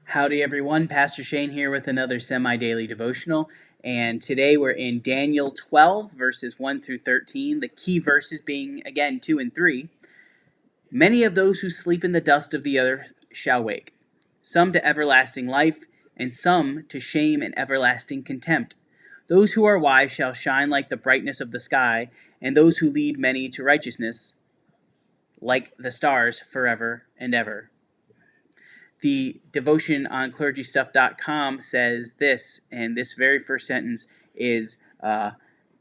Howdy, everyone. Pastor Shane here with another semi-daily devotional. And today we're in Daniel 12, verses 1 through 13. The key verses being, again, 2 and 3. Many of those who sleep in the dust of the earth shall wake, some to everlasting life, and some to shame and everlasting contempt. Those who are wise shall shine like the brightness of the sky, and those who lead many to righteousness like the stars forever and ever. The devotion on clergystuff.com says this, and this very first sentence is,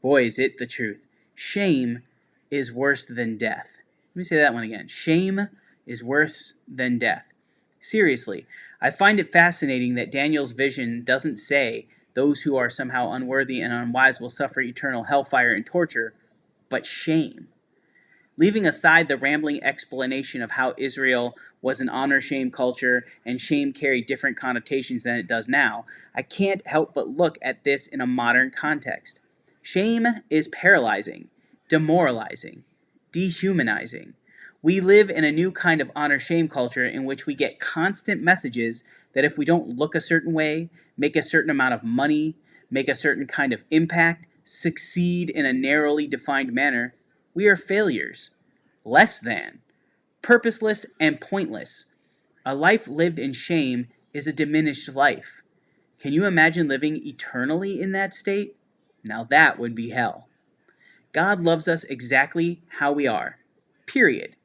boy, is it the truth. Shame is worse than death. Let me say that one again. Shame is worse than death. Seriously, I find it fascinating that Daniel's vision doesn't say those who are somehow unworthy and unwise will suffer eternal hellfire and torture, but shame. Leaving aside the rambling explanation of how Israel was an honor-shame culture and shame carried different connotations than it does now, I can't help but look at this in a modern context. Shame is paralyzing, demoralizing, dehumanizing. We live in a new kind of honor-shame culture in which we get constant messages that if we don't look a certain way, make a certain amount of money, make a certain kind of impact, succeed in a narrowly defined manner, we are failures, less than, purposeless and pointless. A life lived in shame is a diminished life. Can you imagine living eternally in that state? Now that would be hell. God loves us exactly how we are. Period.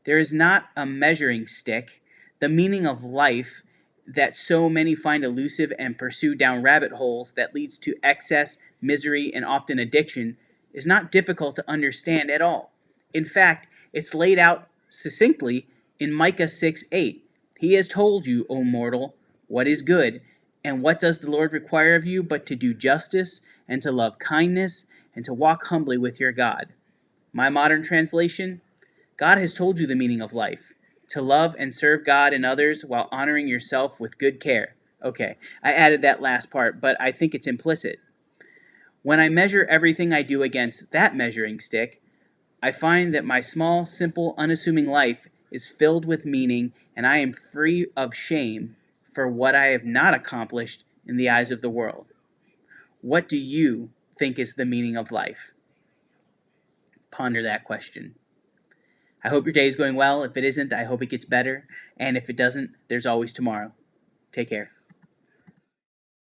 There is not a measuring stick. The meaning of life that so many find elusive and pursue down rabbit holes that leads to excess, misery, and often addiction is not difficult to understand at all. In fact, it's laid out succinctly in Micah 6:8. He has told you, O mortal, what is good, and what does the Lord require of you but to do justice, and to love kindness, and to walk humbly with your God. My modern translation, God has told you the meaning of life, to love and serve God and others while honoring yourself with good care. Okay, I added that last part, but I think it's implicit. When I measure everything I do against that measuring stick, I find that my small, simple, unassuming life is filled with meaning, and I am free of shame for what I have not accomplished in the eyes of the world. What do you think is the meaning of life? Ponder that question. I hope your day is going well. If it isn't, I hope it gets better. And if it doesn't, there's always tomorrow. Take care.